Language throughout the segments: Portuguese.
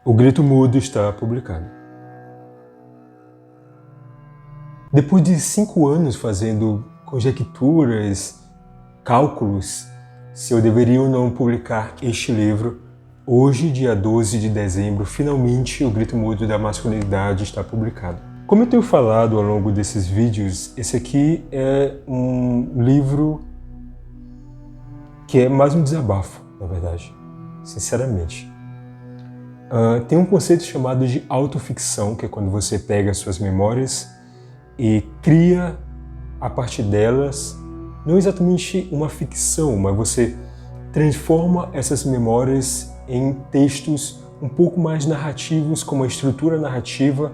O Grito Mudo está publicado. Depois de 5 anos fazendo conjecturas, cálculos, se eu deveria ou não publicar este livro, hoje, dia 12 de dezembro, finalmente o Grito Mudo da Masculinidade está publicado. Como eu tenho falado ao longo desses vídeos, esse aqui é um livro que é mais um desabafo, na verdade, sinceramente. Tem um conceito chamado de autoficção, que é quando você pega suas memórias e cria a partir delas, não exatamente uma ficção, mas você transforma essas memórias em textos um pouco mais narrativos, com uma estrutura narrativa,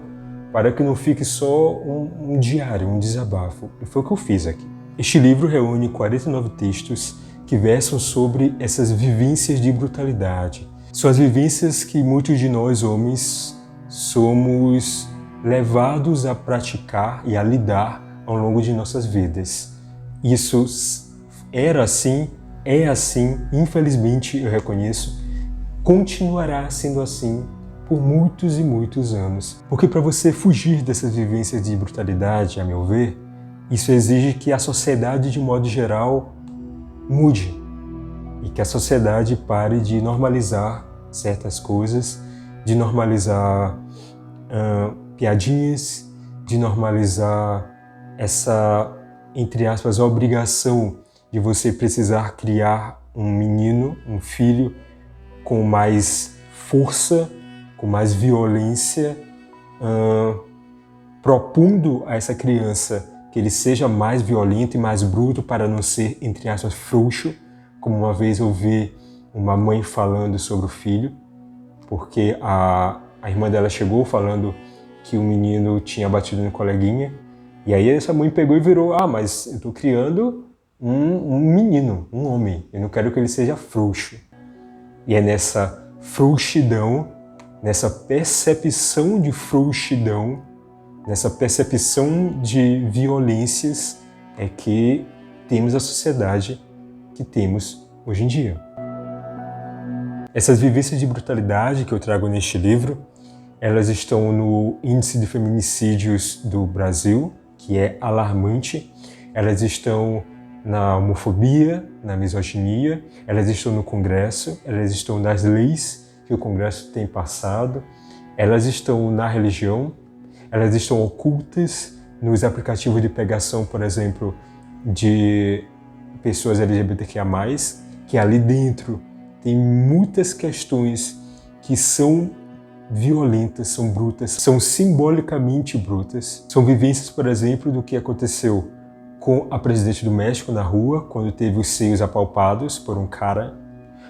para que não fique só um diário, um desabafo. E foi o que eu fiz aqui. Este livro reúne 49 textos que versam sobre essas vivências de brutalidade. São as vivências que muitos de nós, homens, somos levados a praticar e a lidar ao longo de nossas vidas. Isso era assim, é assim, infelizmente eu reconheço, continuará sendo assim por muitos e muitos anos. Porque para você fugir dessas vivências de brutalidade, a meu ver, isso exige que a sociedade, de modo geral, mude. E que a sociedade pare de normalizar certas coisas, de normalizar piadinhas, de normalizar essa, entre aspas, obrigação de você precisar criar um menino, um filho, com mais força, com mais violência, propondo a essa criança que ele seja mais violento e mais bruto para não ser, entre aspas, frouxo, como uma vez eu vi uma mãe falando sobre o filho, porque a irmã dela chegou falando que o menino tinha batido no coleguinha, e aí essa mãe pegou e virou, mas eu tô criando um menino, um homem, eu não quero que ele seja frouxo. E é nessa frouxidão, nessa percepção de frouxidão, nessa percepção de violências, é que temos a sociedade que temos hoje em dia. Essas vivências de brutalidade que eu trago neste livro, elas estão no índice de feminicídios do Brasil, que é alarmante. Elas estão na homofobia, na misoginia, elas estão no Congresso, elas estão nas leis que o Congresso tem passado, elas estão na religião, elas estão ocultas nos aplicativos de pegação, por exemplo, de pessoas LGBTQIA+, que ali dentro tem muitas questões que são violentas, são brutas, são simbolicamente brutas. São vivências, por exemplo, do que aconteceu com a presidente do México na rua, quando teve os seios apalpados por um cara.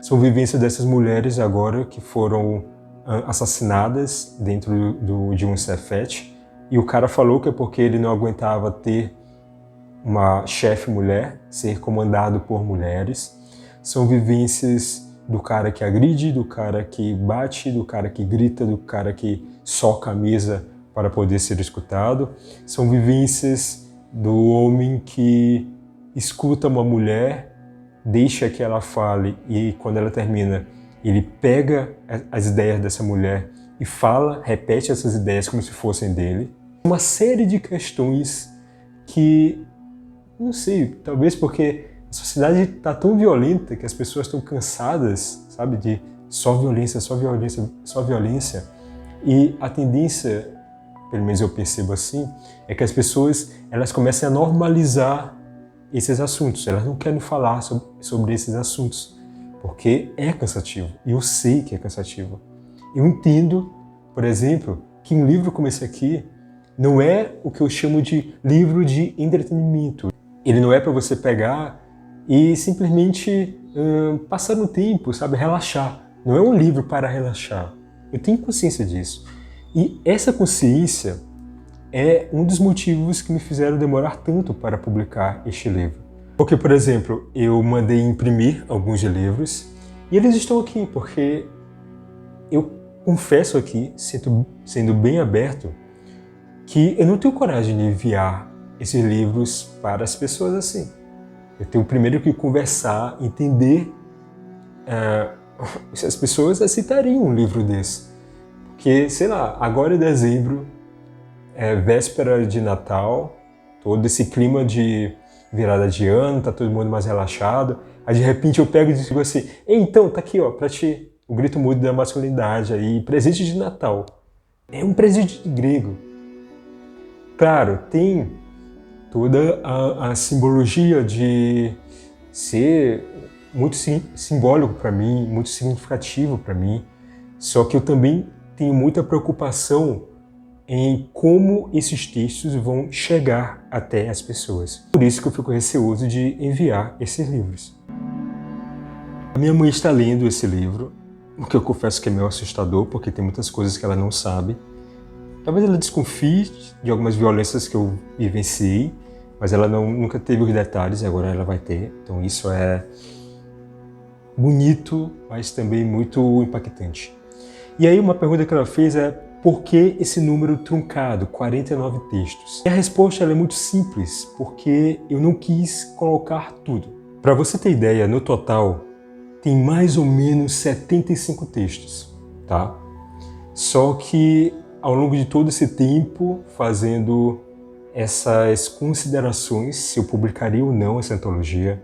São vivências dessas mulheres agora que foram assassinadas dentro de um Cefete. E o cara falou que é porque ele não aguentava ter uma chefe mulher, ser comandado por mulheres. São vivências do cara que agride, do cara que bate, do cara que grita, do cara que soca a mesa para poder ser escutado. São vivências do homem que escuta uma mulher, deixa que ela fale e quando ela termina, ele pega as ideias dessa mulher e fala, repete essas ideias como se fossem dele. Uma série de questões que, não sei, talvez porque a sociedade está tão violenta que as pessoas estão cansadas, sabe, de só violência, só violência, só violência. E a tendência, pelo menos eu percebo assim, é que as pessoas elas começam a normalizar esses assuntos. Elas não querem falar sobre esses assuntos, porque é cansativo. E eu sei que é cansativo. Eu entendo, por exemplo, que um livro como esse aqui não é o que eu chamo de livro de entretenimento. Ele não é para você pegar e simplesmente passar um tempo, sabe, relaxar. Não é um livro para relaxar. Eu tenho consciência disso. E essa consciência é um dos motivos que me fizeram demorar tanto para publicar este livro. Porque, por exemplo, eu mandei imprimir alguns livros e eles estão aqui porque eu confesso aqui, sendo bem aberto, que eu não tenho coragem de enviar esses livros para as pessoas assim. Eu tenho primeiro que conversar, entender se as pessoas aceitariam um livro desse. Porque, sei lá, agora é dezembro, é véspera de Natal, todo esse clima de virada de ano, tá todo mundo mais relaxado. Aí de repente eu pego e digo assim: ei, então, tá aqui, ó, pra ti, o grito mudo da masculinidade aí, presente de Natal. É um presente grego. Claro, tem toda a simbologia de ser muito simbólico para mim, muito significativo para mim, só que eu também tenho muita preocupação em como esses textos vão chegar até as pessoas. Por isso que eu fico receoso de enviar esses livros. A minha mãe está lendo esse livro, o que eu confesso que é meio assustador, porque tem muitas coisas que ela não sabe. Talvez ela desconfie de algumas violências que eu vivenciei, mas ela nunca teve os detalhes e agora ela vai ter. Então isso é bonito, mas também muito impactante. E aí uma pergunta que ela fez é: por que esse número truncado, 49 textos? E a resposta é muito simples, porque eu não quis colocar tudo. Para você ter ideia, no total tem mais ou menos 75 textos, tá? Só que ao longo de todo esse tempo, fazendo essas considerações, se eu publicaria ou não essa antologia,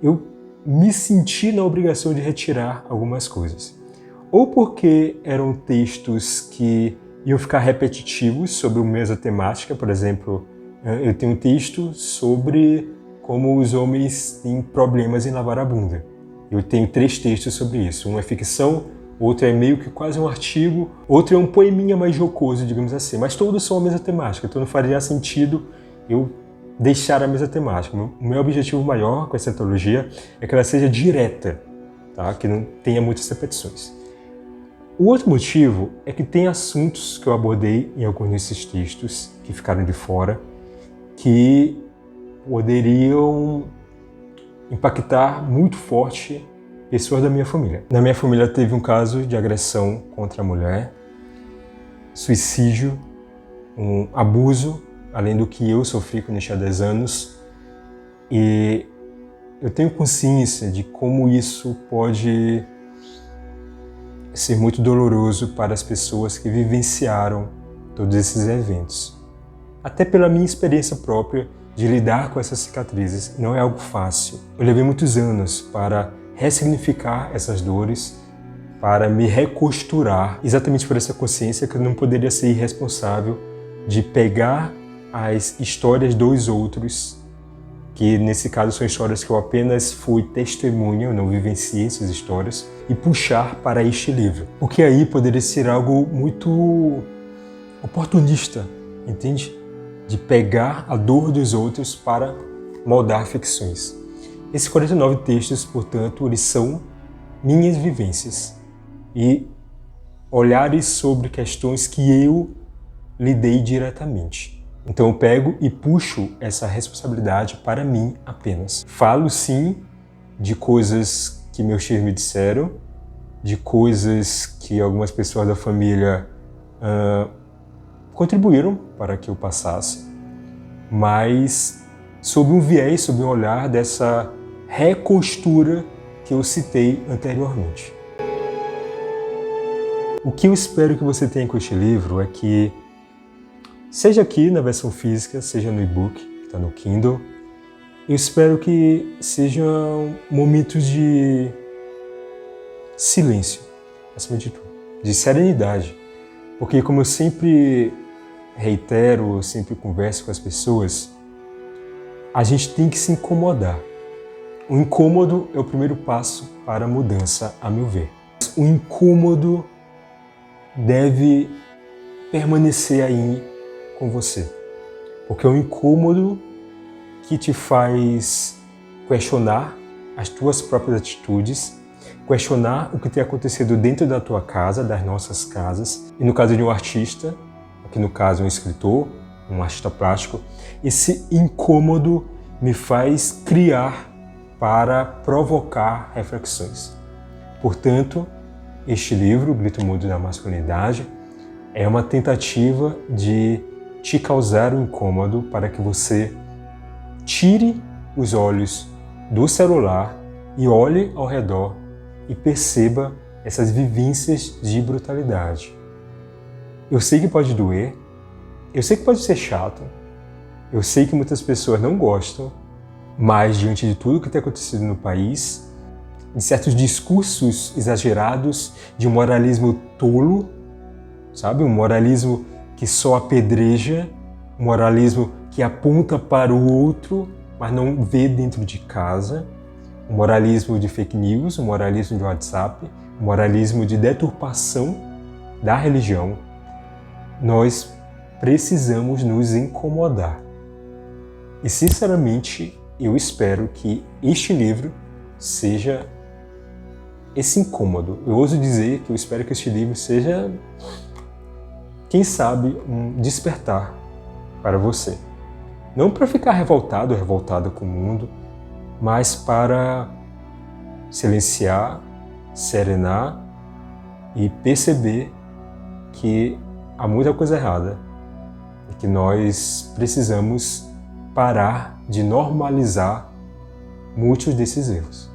eu me senti na obrigação de retirar algumas coisas. Ou porque eram textos que iam ficar repetitivos sobre a mesma temática. Por exemplo, eu tenho um texto sobre como os homens têm problemas em lavar a bunda. Eu tenho 3 textos sobre isso. Um é ficção, outro é meio que quase um artigo, outro é um poeminha mais jocoso, digamos assim. Mas todos são a mesma temática, então não faria sentido eu deixar a mesma temática. O meu objetivo maior com essa antologia é que ela seja direta, tá? Que não tenha muitas repetições. O outro motivo é que tem assuntos que eu abordei em alguns desses textos que ficaram de fora, que poderiam impactar muito forte pessoas da minha família. Na minha família teve um caso de agressão contra a mulher, suicídio, um abuso, além do que eu sofri quando eu tinha 10 anos. E eu tenho consciência de como isso pode ser muito doloroso para as pessoas que vivenciaram todos esses eventos. Até pela minha experiência própria de lidar com essas cicatrizes, não é algo fácil. Eu levei muitos anos para ressignificar essas dores, para me recosturar, exatamente por essa consciência que eu não poderia ser irresponsável de pegar as histórias dos outros, que nesse caso são histórias que eu apenas fui testemunha, eu não vivenciei essas histórias, e puxar para este livro. Porque aí poderia ser algo muito oportunista, entende? De pegar a dor dos outros para moldar ficções. Esses 49 textos, portanto, eles são minhas vivências e olhares sobre questões que eu lidei diretamente. Então eu pego e puxo essa responsabilidade para mim apenas. Falo sim de coisas que meus tios me disseram, de coisas que algumas pessoas da família contribuíram para que eu passasse, mas sob um viés, sob um olhar dessa recostura que eu citei anteriormente. O que eu espero que você tenha com este livro é que, seja aqui na versão física, seja no e-book, que está no Kindle, eu espero que sejam momentos de silêncio, acima de tudo, de serenidade. Porque, como eu sempre reitero, eu sempre converso com as pessoas, a gente tem que se incomodar. O incômodo é o primeiro passo para a mudança, a meu ver. O incômodo deve permanecer aí com você, porque é um incômodo que te faz questionar as tuas próprias atitudes, questionar o que tem acontecido dentro da tua casa, das nossas casas, e no caso de um artista, aqui no caso um escritor, um artista plástico, esse incômodo me faz criar para provocar reflexões. Portanto, este livro, O Grito Mudo da Masculinidade, é uma tentativa de te causar um incômodo para que você tire os olhos do celular e olhe ao redor e perceba essas vivências de brutalidade. Eu sei que pode doer, eu sei que pode ser chato, eu sei que muitas pessoas não gostam, mas diante de tudo que tem acontecido no país, de certos discursos exagerados, de um moralismo tolo, sabe? Um moralismo que só apedreja, um moralismo que aponta para o outro, mas não vê dentro de casa, um moralismo de fake news, um moralismo de WhatsApp, um moralismo de deturpação da religião. Nós precisamos nos incomodar. E, sinceramente, eu espero que este livro seja esse incômodo. Eu ouso dizer que eu espero que este livro seja, quem sabe, um despertar para você. Não para ficar revoltado ou revoltada com o mundo, mas para silenciar, serenar e perceber que há muita coisa errada e que nós precisamos parar de normalizar muitos desses erros.